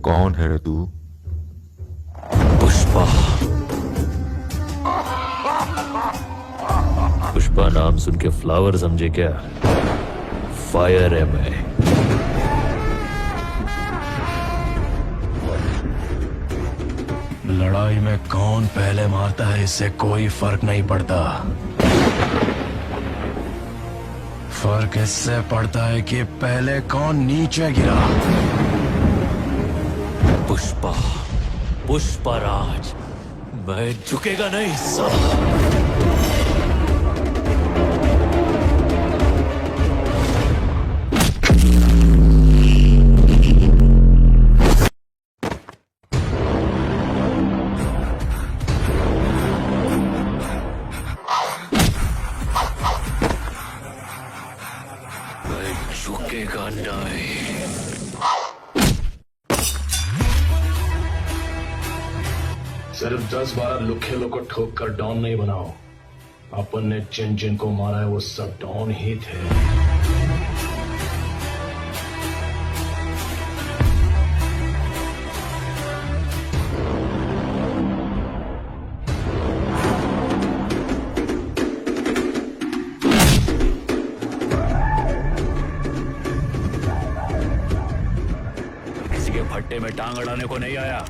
कौन है रे तू? पुष्पा। पुष्पा नाम सुन के फ्लावर समझे क्या? फायर है मैं। लड़ाई में कौन पहले मारता है इससे कोई फर्क नहीं पड़ता। फर्क इससे पड़ता है कि पहले कौन नीचे गिरा। पुष्पा, पुष्पराज, मैं झुकेगा नहीं साला। मैं झुकेगा नहीं। सिर्फ 10-12 लुखे लोग को ठोक कर डॉन नहीं बनाओ। अपन ने जिन जिन को मारा है वो सब डॉन ही थे। किसी के भट्टे में टांग अड़ाने को नहीं आया,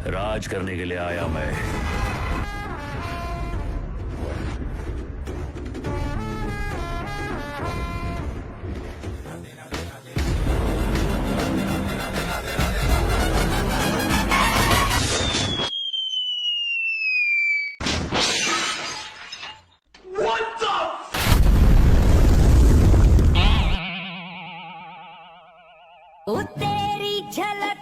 राज करने के लिए आया मैं। ओ तेरी झलक